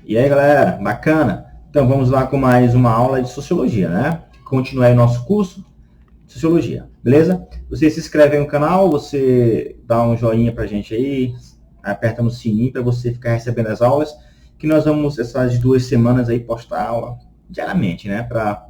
E aí, galera, bacana? Então, vamos lá com mais uma aula de Sociologia, né? Continuar aí o nosso curso de Sociologia, beleza? Você se inscreve aí no canal, você dá um joinha pra gente aí, aperta no sininho para você ficar recebendo as aulas, que nós vamos, essas 2 semanas aí, postar aula diariamente, né? Para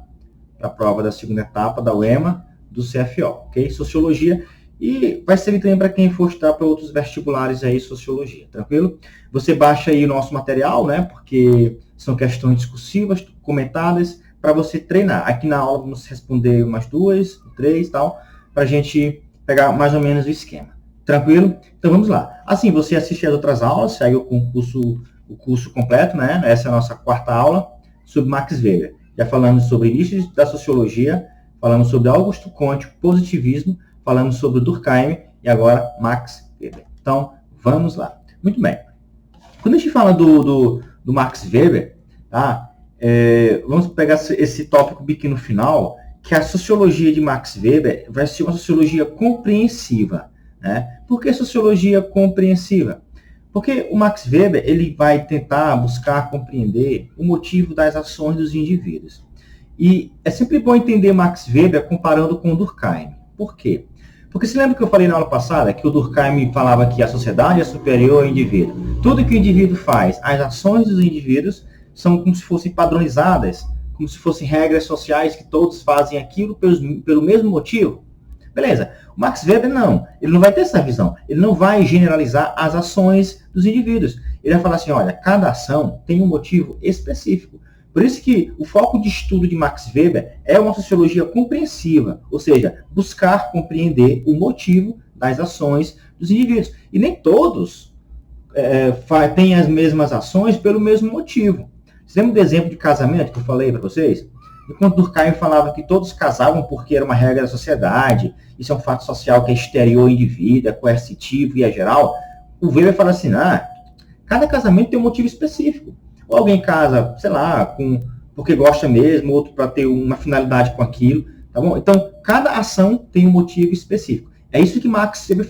a prova da segunda etapa da UEMA, do CFO, ok? Sociologia. E vai servir também para quem for estudar para outros vestibulares aí, Sociologia, tranquilo? Você baixa aí o nosso material, né? Porque são questões discursivas, comentadas, para você treinar. Aqui na aula vamos responder umas 2, 3 e tal, para a gente pegar mais ou menos o esquema. Tranquilo? Então vamos lá. Assim, você assiste as outras aulas, saiu com o curso completo, né? Essa é a nossa 4ª aula sobre Max Weber. Já falamos sobre início da sociologia, falamos sobre Augusto Comte, positivismo, falamos sobre Durkheim e agora Max Weber. Então, vamos lá. Muito bem. Quando a gente fala do Max Weber, tá? Vamos pegar esse tópico aqui no final, que a sociologia de Max Weber vai ser uma sociologia compreensiva, né? Por que sociologia compreensiva? Porque o Max Weber ele vai tentar buscar compreender o motivo das ações dos indivíduos. E é sempre bom entender Max Weber comparando com Durkheim. Por quê? Porque se lembra que eu falei na aula passada que o Durkheim falava que a sociedade é superior ao indivíduo. Tudo que o indivíduo faz, as ações dos indivíduos são como se fossem padronizadas, como se fossem regras sociais que todos fazem aquilo pelo mesmo motivo. Beleza. O Max Weber não. Ele não vai ter essa visão. Ele não vai generalizar as ações dos indivíduos. Ele vai falar assim, olha, cada ação tem um motivo específico. Por isso que o foco de estudo de Max Weber é uma sociologia compreensiva, ou seja, buscar compreender o motivo das ações dos indivíduos. E nem todos têm as mesmas ações pelo mesmo motivo. Você lembra do exemplo de casamento que eu falei para vocês? Enquanto Durkheim falava que todos casavam porque era uma regra da sociedade, isso é um fato social que é exterior ao indivíduo, é coercitivo e é geral, o Weber fala assim, cada casamento tem um motivo específico. Ou alguém casa, sei lá, porque gosta mesmo, outro para ter uma finalidade com aquilo, tá bom? Então, cada ação tem um motivo específico. É isso que Max Weber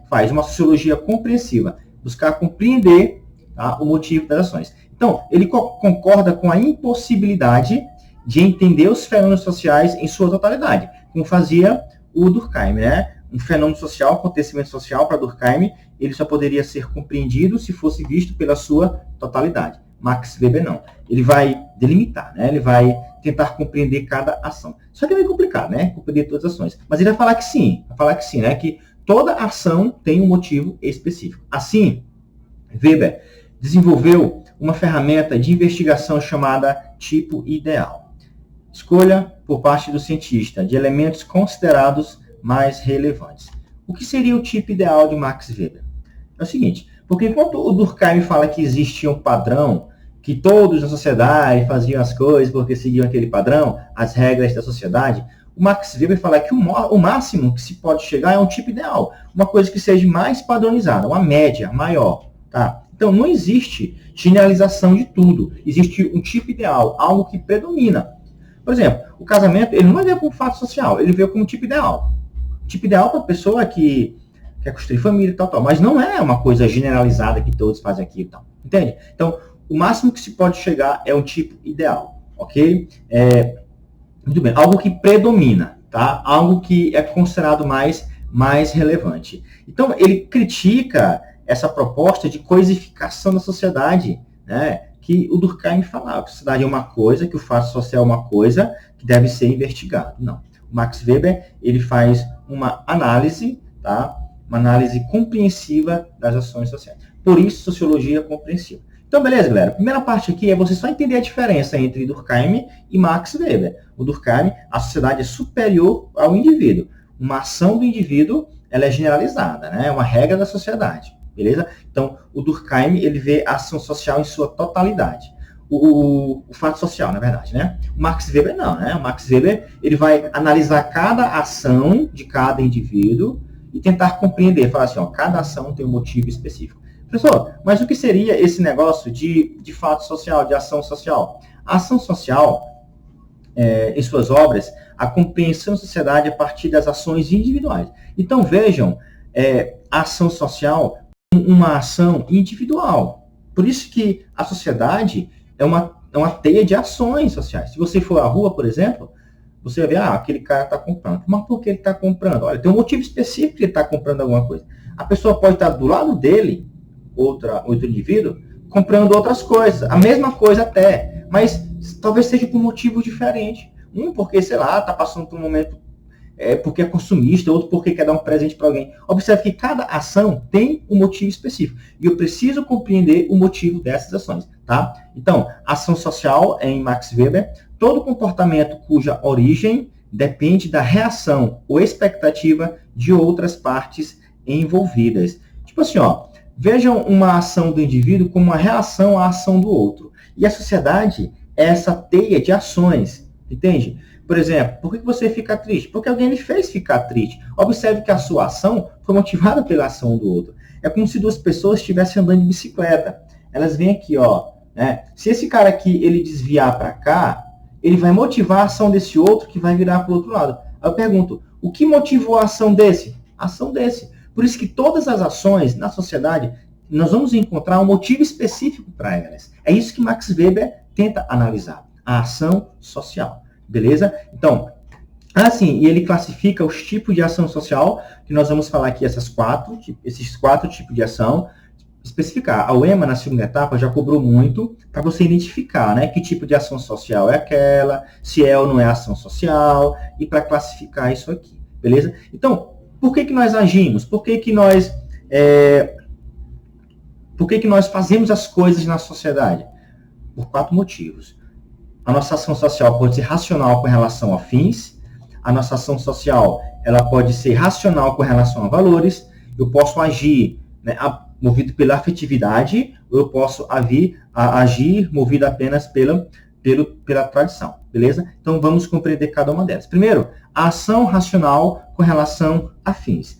faz uma sociologia compreensiva, buscar compreender, tá, o motivo das ações. Então, ele concorda com a impossibilidade de entender os fenômenos sociais em sua totalidade, como fazia o Durkheim, né? Um fenômeno social, acontecimento social para Durkheim, ele só poderia ser compreendido se fosse visto pela sua totalidade. Max Weber não. Ele vai delimitar, né? Ele vai tentar compreender cada ação. Só que é meio complicado, né? Compreender todas as ações. Mas ele vai falar que sim, né? Que toda ação tem um motivo específico. Assim, Weber desenvolveu uma ferramenta de investigação chamada tipo ideal. Escolha, por parte do cientista, de elementos considerados mais relevantes. O que seria o tipo ideal de Max Weber? É o seguinte, porque enquanto o Durkheim fala que existia um padrão, que todos na sociedade faziam as coisas porque seguiam aquele padrão, as regras da sociedade, o Max Weber fala que o máximo que se pode chegar é um tipo ideal, uma coisa que seja mais padronizada, uma média maior, tá? Então, não existe generalização de tudo, existe um tipo ideal, algo que predomina. Por exemplo, o casamento, ele não vai ver como fato social, ele vê como tipo ideal. Tipo ideal para a pessoa que quer construir família e tal, mas não é uma coisa generalizada que todos fazem aqui e tal. Entende? Então, o máximo que se pode chegar é um tipo ideal, ok? Muito bem, algo que predomina, tá? Algo que é considerado mais relevante. Então, ele critica essa proposta de coisificação da sociedade, né? Que o Durkheim falava, que a sociedade é uma coisa, que o fato social é uma coisa que deve ser investigado. Não. O Max Weber, ele faz uma análise, tá? Uma análise compreensiva das ações sociais. Por isso, sociologia compreensiva. Então, beleza, galera? A primeira parte aqui é você só entender a diferença entre Durkheim e Max Weber. O Durkheim, a sociedade é superior ao indivíduo. Uma ação do indivíduo, ela é generalizada, né? É uma regra da sociedade. Beleza? Então, o Durkheim, ele vê a ação social em sua totalidade. O fato social, na verdade, né? O Max Weber não, né? O Max Weber, ele vai analisar cada ação de cada indivíduo e tentar compreender, falar assim, cada ação tem um motivo específico. Professor, mas o que seria esse negócio de fato social, de ação social? A ação social, em suas obras, a compreensão da sociedade a partir das ações individuais. Então, vejam, a ação social uma ação individual. Por isso que a sociedade é uma teia de ações sociais. Se você for à rua, por exemplo, você vai ver, aquele cara está comprando. Mas por que ele está comprando? Olha, tem um motivo específico que ele está comprando alguma coisa. A pessoa pode estar do lado dele, outro indivíduo, comprando outras coisas, a mesma coisa até, mas talvez seja por motivo diferente. Um porque, sei lá, está passando por um momento porque é consumista, outro porque quer dar um presente para alguém. Observe que cada ação tem um motivo específico. E eu preciso compreender o motivo dessas ações. Tá? Então, ação social, em Max Weber, todo comportamento cuja origem depende da reação ou expectativa de outras partes envolvidas. Tipo assim, vejam uma ação do indivíduo como uma reação à ação do outro. E a sociedade é essa teia de ações, entende? Por exemplo, por que você fica triste? Porque alguém lhe fez ficar triste. Observe que a sua ação foi motivada pela ação do outro. É como se duas pessoas estivessem andando de bicicleta. Elas vêm aqui, né? Se esse cara aqui ele desviar para cá, ele vai motivar a ação desse outro que vai virar para o outro lado. Aí eu pergunto, o que motivou a ação desse? A ação desse. Por isso que todas as ações na sociedade, nós vamos encontrar um motivo específico para elas. É isso que Max Weber tenta analisar. A ação social. Beleza? Então, e ele classifica os tipos de ação social, que nós vamos falar aqui, esses quatro tipos de ação, especificar. A UEMA, na segunda etapa, já cobrou muito para você identificar, né, que tipo de ação social é aquela, se é ou não é ação social, e para classificar isso aqui. Beleza? Então, por que nós agimos? Por que nós fazemos as coisas na sociedade? Por 4 motivos. A nossa ação social pode ser racional com relação a fins. A nossa ação social ela pode ser racional com relação a valores. Eu posso agir, né, movido pela afetividade, ou eu posso agir movido apenas pela tradição. Beleza? Então vamos compreender cada uma delas. Primeiro, a ação racional com relação a fins.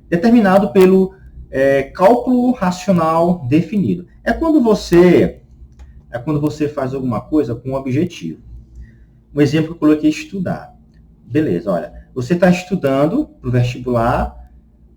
Determinado pelo cálculo racional definido. É quando você faz alguma coisa com um objetivo. Um exemplo que eu coloquei é estudar. Beleza, olha, você está estudando para o vestibular,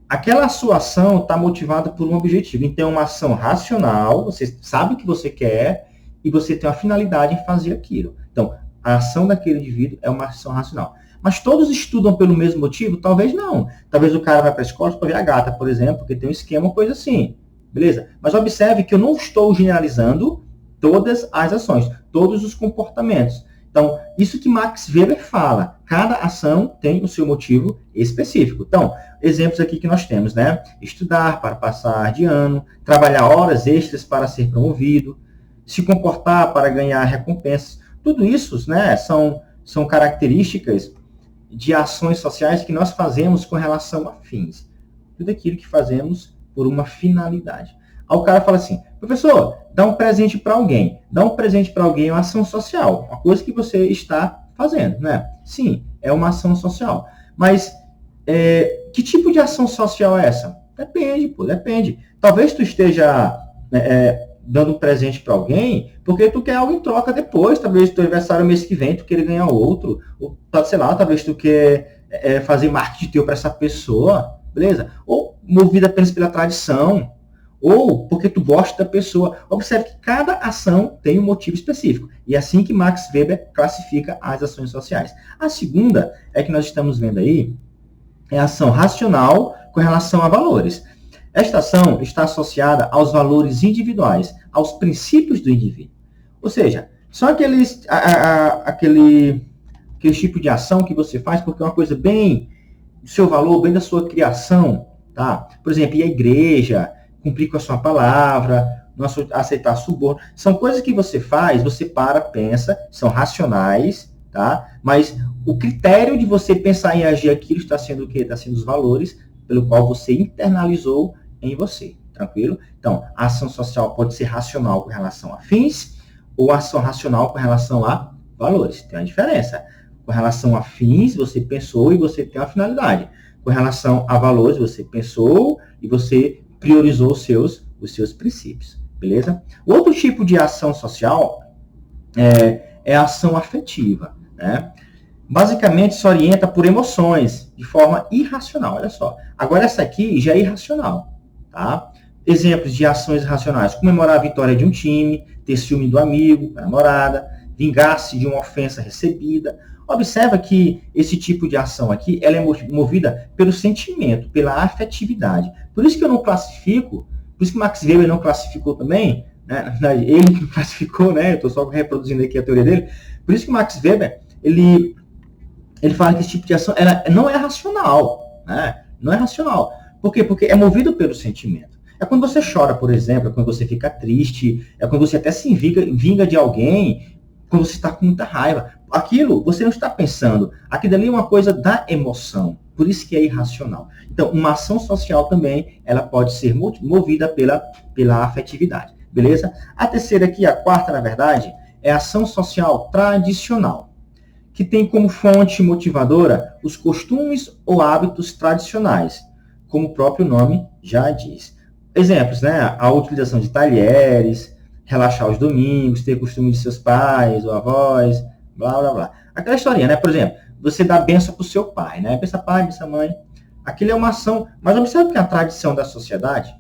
aquela sua ação está motivada por um objetivo. Então, é uma ação racional, você sabe o que você quer e você tem uma finalidade em fazer aquilo. Então, a ação daquele indivíduo é uma ação racional. Mas todos estudam pelo mesmo motivo? Talvez não. Talvez o cara vai para a escola para ver a gata, por exemplo, porque tem um esquema, uma coisa assim. Beleza? Mas observe que eu não estou generalizando todas as ações, todos os comportamentos. Então, isso que Max Weber fala, cada ação tem o seu motivo específico. Então, exemplos aqui que nós temos, né? Estudar para passar de ano, trabalhar horas extras para ser promovido, se comportar para ganhar recompensas. Tudo isso, né, são características de ações sociais que nós fazemos com relação a fins. Tudo aquilo que fazemos por uma finalidade. Aí o cara fala assim, professor, dá um presente para alguém. Dar um presente para alguém é uma ação social, uma coisa que você está fazendo, né? Sim, é uma ação social. Mas que tipo de ação social é essa? Depende. Talvez tu esteja dando um presente para alguém porque tu quer algo em troca depois. Talvez teu aniversário mês que vem tu queira ganhar outro. Ou, sei lá, talvez tu quer fazer marketing teu para essa pessoa, beleza? Ou movido apenas pela tradição. Ou porque tu gosta da pessoa. Observe que cada ação tem um motivo específico. E é assim que Max Weber classifica as ações sociais. A segunda é que nós estamos vendo aí, é a ação racional com relação a valores. Esta ação está associada aos valores individuais, aos princípios do indivíduo. Ou seja, são aquele tipo de ação que você faz porque é uma coisa bem do seu valor, bem da sua criação. Tá? Por exemplo, ir à igreja, cumprir com a sua palavra, não aceitar suborno. São coisas que você faz, você pensa, são racionais, tá? Mas o critério de você pensar em agir aquilo está sendo o quê? Está sendo os valores pelo qual você internalizou em você, tranquilo? Então, a ação social pode ser racional com relação a fins ou ação racional com relação a valores. Tem uma diferença. Com relação a fins, você pensou e você tem uma finalidade. Com relação a valores, você pensou e você priorizou os seus princípios, beleza? Outro tipo de ação social é a ação afetiva, né? Basicamente se orienta por emoções, de forma irracional, olha só. Agora essa aqui já é irracional, tá? Exemplos de ações racionais: comemorar a vitória de um time, ter ciúme do amigo, da namorada, vingar-se de uma ofensa recebida. Observa que esse tipo de ação aqui, ela é movida pelo sentimento, pela afetividade. Por isso que eu não classifico, por isso que Max Weber não classificou também, né? Ele que classificou, né? Eu estou só reproduzindo aqui a teoria dele. Por isso que Max Weber, ele fala que esse tipo de ação ela não é racional, né? Não é racional. Por quê? Porque é movido pelo sentimento. É quando você chora, por exemplo, é quando você fica triste, é quando você até se vinga de alguém, quando você está com muita raiva. Aquilo, você não está pensando. Aquilo ali é uma coisa da emoção. Por isso que é irracional. Então, uma ação social também, ela pode ser movida pela afetividade. Beleza? A terceira aqui, a quarta, na verdade, é a ação social tradicional, que tem como fonte motivadora os costumes ou hábitos tradicionais, como o próprio nome já diz. Exemplos, né? A utilização de talheres, relaxar aos domingos, ter costume de seus pais ou avós, blá, blá, blá. Aquela historinha, né? Por exemplo, você dá benção para o seu pai, né? Benção pai, benção mãe. Aquilo é uma ação, mas observe que é a tradição da sociedade.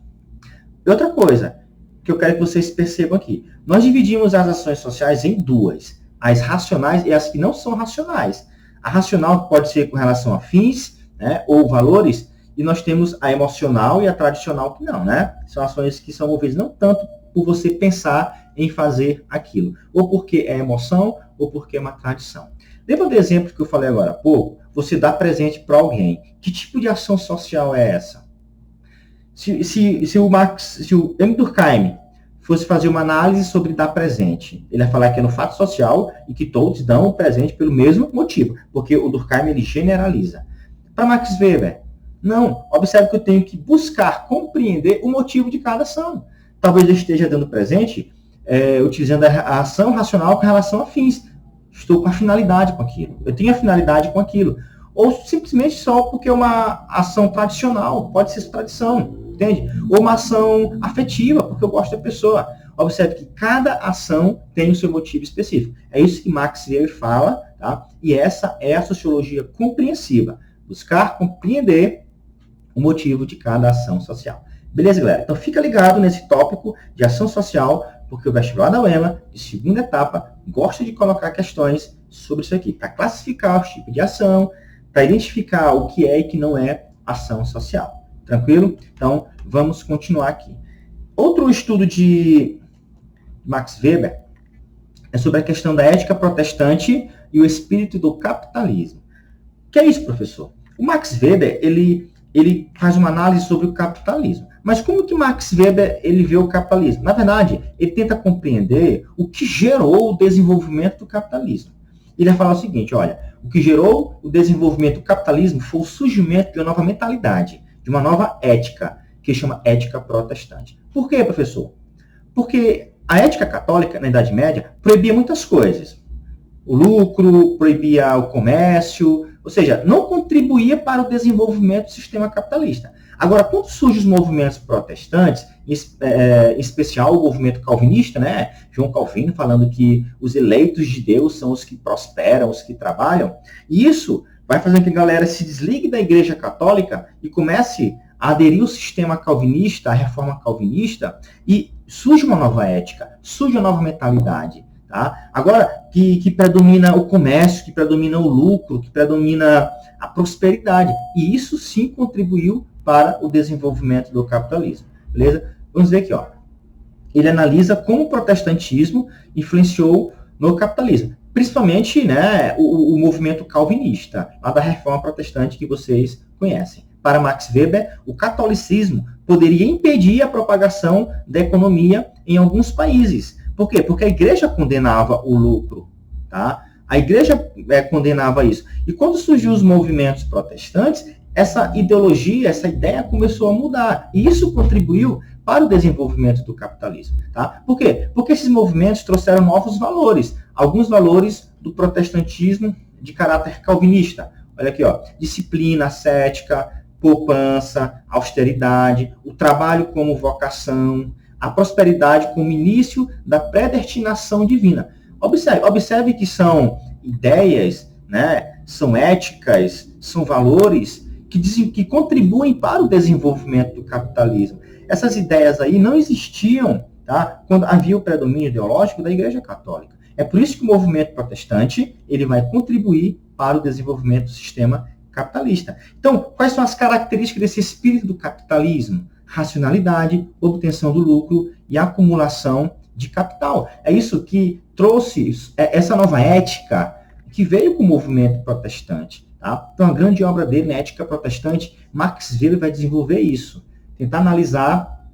E outra coisa que eu quero que vocês percebam aqui. Nós dividimos as ações sociais em duas. As racionais e as que não são racionais. A racional pode ser com relação a fins, né? Ou valores. E nós temos a emocional e a tradicional que não, né? São ações que são movidas não tanto por você pensar em fazer aquilo, ou porque é emoção, ou porque é uma tradição. Lembra do exemplo que eu falei agora há pouco? Você dá presente para alguém. Que tipo de ação social é essa? Se o M. Durkheim fosse fazer uma análise sobre dar presente, ele ia falar que é no fato social e que todos dão o presente pelo mesmo motivo, porque o Durkheim ele generaliza. Para Max Weber, não. Observe que eu tenho que buscar compreender o motivo de cada ação. Talvez eu esteja dando presente utilizando a ação racional com relação a fins. Estou com a finalidade com aquilo. Eu tenho a finalidade com aquilo. Ou simplesmente só porque é uma ação tradicional. Pode ser tradição, entende? Ou uma ação afetiva, porque eu gosto da pessoa. Observe que cada ação tem o seu motivo específico. É isso que Max Weber fala, tá? E essa é a sociologia compreensiva. Buscar compreender o motivo de cada ação social. Beleza, galera? Então fica ligado nesse tópico de ação social, porque o vestibular da UEMA, de segunda etapa, gosta de colocar questões sobre isso aqui, para classificar os tipos de ação, para identificar o que é e que não é ação social. Tranquilo? Então, vamos continuar aqui. Outro estudo de Max Weber é sobre a questão da ética protestante e o espírito do capitalismo. O que é isso, professor? O Max Weber, ele faz uma análise sobre o capitalismo. Mas como que Max Weber ele vê o capitalismo? Na verdade, ele tenta compreender o que gerou o desenvolvimento do capitalismo. Ele vai falar o seguinte, olha, o que gerou o desenvolvimento do capitalismo foi o surgimento de uma nova mentalidade, de uma nova ética, que chama ética protestante. Por quê, professor? Porque a ética católica, na Idade Média, proibia muitas coisas. O lucro, proibia o comércio, ou seja, não contribuía para o desenvolvimento do sistema capitalista. Agora, quando surgem os movimentos protestantes, em especial o movimento calvinista, né? João Calvino falando que os eleitos de Deus são os que prosperam, os que trabalham, e isso vai fazer com que a galera se desligue da Igreja Católica e comece a aderir ao sistema calvinista, à reforma calvinista, e surge uma nova ética, surge uma nova mentalidade. Tá? Agora, que predomina o comércio, que predomina o lucro, que predomina a prosperidade. E isso sim contribuiu para o desenvolvimento do capitalismo. Beleza? Vamos ver aqui. Ó. Ele analisa como o protestantismo influenciou no capitalismo. Principalmente né, o movimento calvinista, lá da reforma protestante que vocês conhecem. Para Max Weber, o catolicismo poderia impedir a propagação da economia em alguns países. Por quê? Porque a igreja condenava o lucro, tá? A igreja condenava isso. E quando surgiu os movimentos protestantes, essa ideologia, essa ideia começou a mudar. E isso contribuiu para o desenvolvimento do capitalismo, tá? Por quê? Porque esses movimentos trouxeram novos valores. Alguns valores do protestantismo de caráter calvinista. Olha aqui, ó. Disciplina ascética, poupança, austeridade, o trabalho como vocação, a prosperidade como início da predestinação divina. Observe que são ideias, né, são éticas, são valores que contribuem para o desenvolvimento do capitalismo. essas ideias aí não existiam, tá, quando havia o predomínio ideológico da Igreja Católica. É por isso que o movimento protestante ele vai contribuir para o desenvolvimento do sistema capitalista. Então, quais são as características desse espírito do capitalismo? Racionalidade, obtenção do lucro e acumulação de capital. É isso que trouxe essa nova ética que veio com o movimento protestante. Tá? Então, a grande obra dele, na Ética Protestante, Max Weber vai desenvolver isso. Tentar analisar,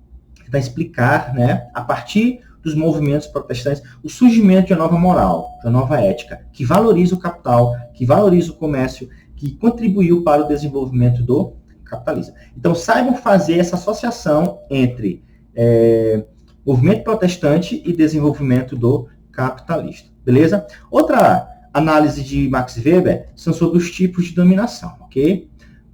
tentar explicar, né, a partir dos movimentos protestantes, o surgimento de uma nova moral, de uma nova ética, que valoriza o capital, que valoriza o comércio, que contribuiu para o desenvolvimento do capitalismo. Então, saibam fazer essa associação entre movimento protestante e desenvolvimento do capitalista. Beleza? Outra análise de Max Weber são sobre os tipos de dominação, ok?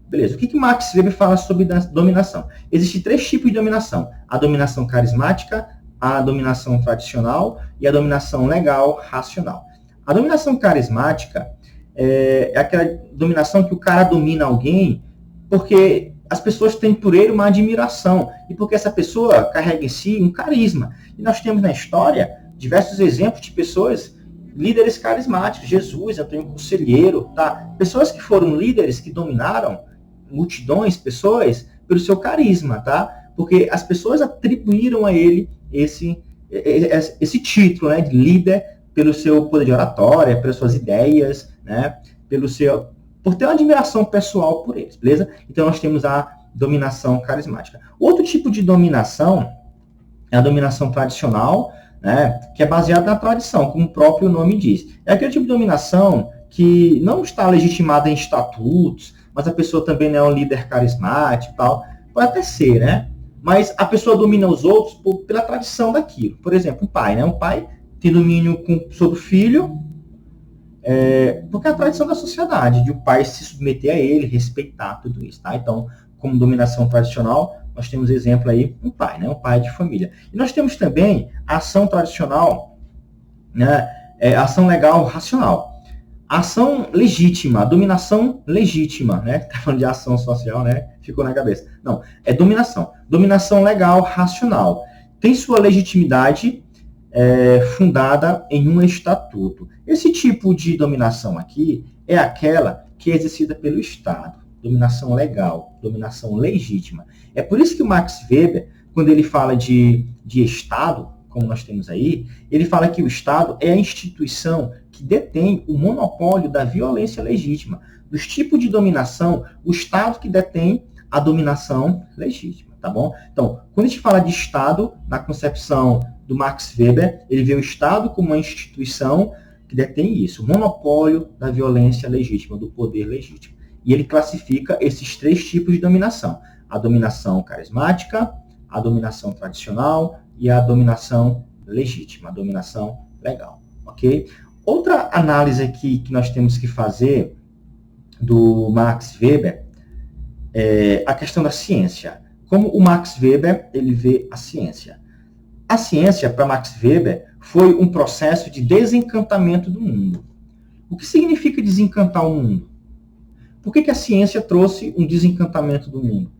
Beleza. O que Max Weber fala sobre dominação? Existem 3 tipos de dominação. A dominação carismática, a dominação tradicional e a dominação legal, racional. A dominação carismática é aquela dominação que o cara domina alguém porque as pessoas têm por ele uma admiração e porque essa pessoa carrega em si um carisma. E nós temos na história diversos exemplos de pessoas, líderes carismáticos, Jesus, Antônio Conselheiro, tá? Pessoas que foram líderes, que dominaram multidões, pessoas, pelo seu carisma, tá? Porque as pessoas atribuíram a ele esse título, né, de líder, pelo seu poder de oratória, pelas suas ideias, né, por ter uma admiração pessoal por eles, beleza? Então nós temos a dominação carismática. Outro tipo de dominação é a dominação tradicional, né, que é baseada na tradição, como o próprio nome diz. É aquele tipo de dominação que não está legitimada em estatutos, mas a pessoa também não é um líder carismático e tal. Pode até ser, né? Mas a pessoa domina os outros pela tradição daquilo. Por exemplo, o pai, né? O pai tem domínio sobre o filho, porque é a tradição da sociedade, de o pai se submeter a ele, respeitar tudo isso, tá? Então, como dominação tradicional, nós temos exemplo aí, um pai, né? Um pai de família. E nós temos também a ação tradicional, né? A ação legal racional. A ação legítima, a dominação legítima, né? Tá falando de ação social, né? Ficou na cabeça. Não, é dominação. Dominação legal racional. Tem sua legitimidade fundada em um estatuto. Esse tipo de dominação aqui é aquela que é exercida pelo Estado. Dominação legal, dominação legítima. É por isso que o Max Weber, quando ele fala de Estado, como nós temos aí, ele fala que o Estado é a instituição que detém o monopólio da violência legítima. Dos tipos de dominação, o Estado que detém a dominação legítima, tá bom? Então, quando a gente fala de Estado, na concepção do Max Weber, ele vê o Estado como uma instituição que detém isso, o monopólio da violência legítima, do poder legítimo. E ele classifica esses 3 tipos de dominação. A dominação carismática, a dominação tradicional e a dominação legítima, a dominação legal, ok? Outra análise aqui que nós temos que fazer do Max Weber é a questão da ciência. Como o Max Weber ele vê a ciência? A ciência, para Max Weber, foi um processo de desencantamento do mundo. O que significa desencantar o mundo? Por que a ciência trouxe um desencantamento do mundo?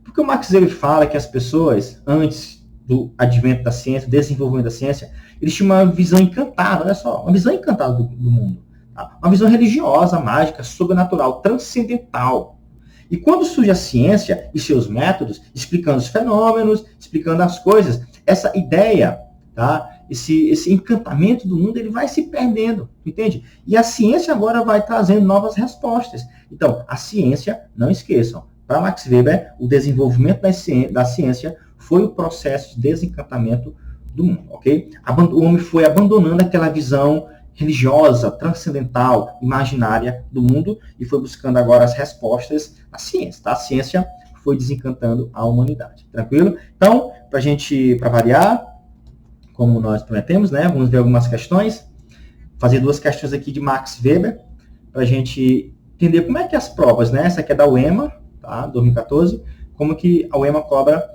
Porque o Max Weber fala que as pessoas, antes do advento da ciência, desenvolvimento da ciência, eles tinham uma visão encantada, olha só, uma visão encantada do mundo. Tá? Uma visão religiosa, mágica, sobrenatural, transcendental. E quando surge a ciência e seus métodos, explicando os fenômenos, explicando as coisas, essa ideia, tá? Esse encantamento do mundo, ele vai se perdendo, entende? E a ciência agora vai trazendo novas respostas. Então, a ciência, não esqueçam, para Max Weber, o desenvolvimento da ciência foi o processo de desencantamento do mundo, ok? O homem foi abandonando aquela visão religiosa, transcendental, imaginária do mundo e foi buscando agora as respostas na ciência, tá? A ciência foi desencantando a humanidade, tranquilo? Então, para variar, como nós prometemos, né? Vamos ver algumas questões, fazer 2 questões aqui de Max Weber, para a gente entender como é que as provas, né? Essa aqui é da UEMA, tá? 2014, como que a UEMA cobra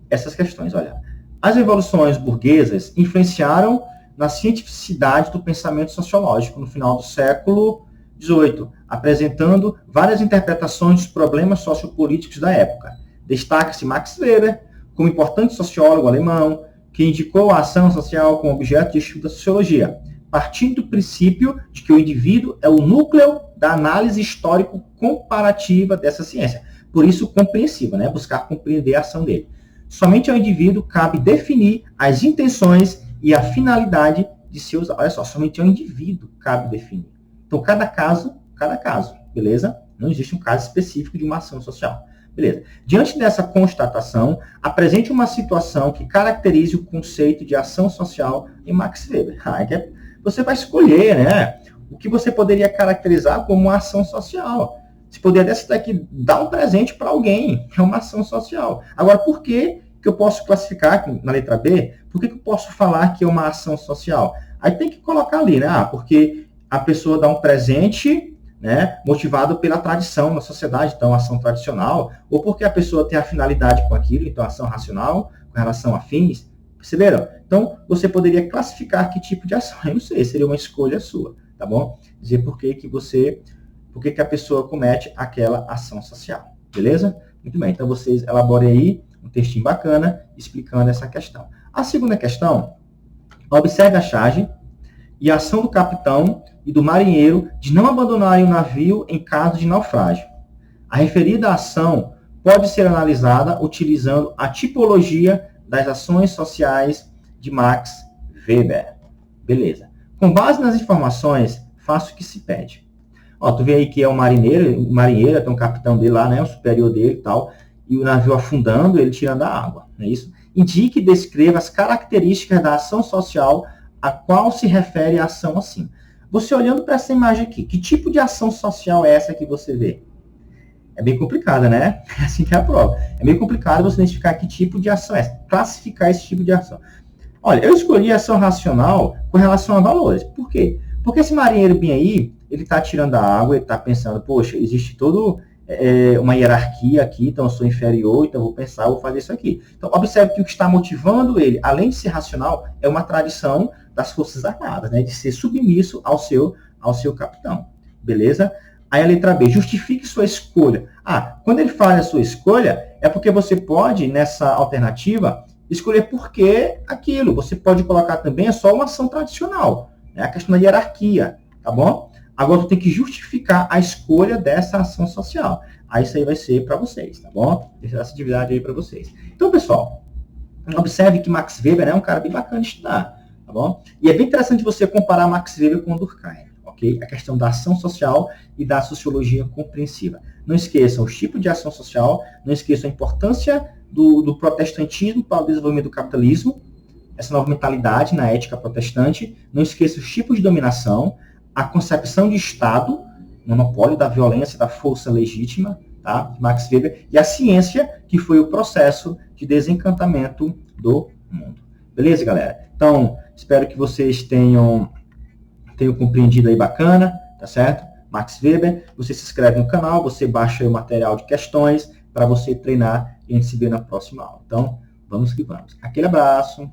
essas questões. Olha, as revoluções burguesas influenciaram na cientificidade do pensamento sociológico no final do século XVIII, apresentando várias interpretações dos problemas sociopolíticos da época. Destaca-se Max Weber como importante sociólogo alemão, que indicou a ação social como objeto de estudo da sociologia, partindo do princípio de que o indivíduo é o núcleo da análise histórico-comparativa dessa ciência. Por isso, compreensiva, né? Buscar compreender a ação dele. Somente ao indivíduo cabe definir as intenções e a finalidade de seus... Olha só, somente ao indivíduo cabe definir. Então, cada caso, beleza? Não existe um caso específico de uma ação social. Beleza. Diante dessa constatação, apresente uma situação que caracterize o conceito de ação social em Max Weber. Você vai escolher, né? O que você poderia caracterizar como uma ação social. Você poderia até daqui dar um presente para alguém, é uma ação social. Agora, por que eu posso classificar na letra B? Por que eu posso falar que é uma ação social? Aí tem que colocar ali, né? Porque a pessoa dá um presente, né, motivado pela tradição na sociedade, então ação tradicional, ou porque a pessoa tem a finalidade com aquilo, então ação racional, com relação a fins, perceberam? Então, você poderia classificar que tipo de ação, eu não sei, seria uma escolha sua, tá bom? Dizer por que a pessoa comete aquela ação social, beleza? Muito bem, então vocês elaborem aí um textinho bacana explicando essa questão. A segunda questão, observe a charge e a ação do capitão e do marinheiro de não abandonarem o navio em caso de naufrágio. A referida ação pode ser analisada utilizando a tipologia das ações sociais de Max Weber. Beleza. Com base nas informações, faça o que se pede. Ó, tu vê aí que é o marinheiro, tem um capitão dele lá, né, o superior dele e tal, e o navio afundando, ele tirando a água, não é isso? Indique e descreva as características da ação social a qual se refere a ação assim. Você olhando para essa imagem aqui, que tipo de ação social é essa que você vê? É bem complicada, né? É assim que é a prova. É meio complicado você identificar que tipo de ação é essa, classificar esse tipo de ação. Olha, eu escolhi a ação racional com relação a valores. Por quê? Porque esse marinheiro bem aí, ele está tirando a água, ele está pensando, poxa, existe toda uma hierarquia aqui, então eu sou inferior, então eu vou pensar, eu vou fazer isso aqui. Então, observe que o que está motivando ele, além de ser racional, é uma tradição das Forças Armadas, né, de ser submisso ao seu capitão. Beleza? Aí a letra B, justifique sua escolha. Quando ele fala a sua escolha, é porque você pode, nessa alternativa, escolher por que aquilo. Você pode colocar também, é só uma ação tradicional, né, a questão da hierarquia, tá bom? Agora, tu tem que justificar a escolha dessa ação social. Aí isso aí vai ser para vocês, tá bom? Deixa essa atividade aí para vocês. Então, pessoal, observe que Max Weber é um cara bem bacana de estudar, tá bom? E é bem interessante você comparar Max Weber com Durkheim, ok? A questão da ação social e da sociologia compreensiva. Não esqueçam os tipos de ação social, não esqueçam a importância do protestantismo para o desenvolvimento do capitalismo, essa nova mentalidade na ética protestante. Não esqueçam os tipos de dominação, a concepção de Estado, monopólio da violência, da força legítima, tá? Max Weber, e a ciência, que foi o processo de desencantamento do mundo. Beleza, galera? Então, espero que vocês tenham compreendido aí bacana, tá certo? Max Weber, você se inscreve no canal, você baixa aí o material de questões para você treinar e a gente se vê na próxima aula. Então, vamos que vamos. Aquele abraço.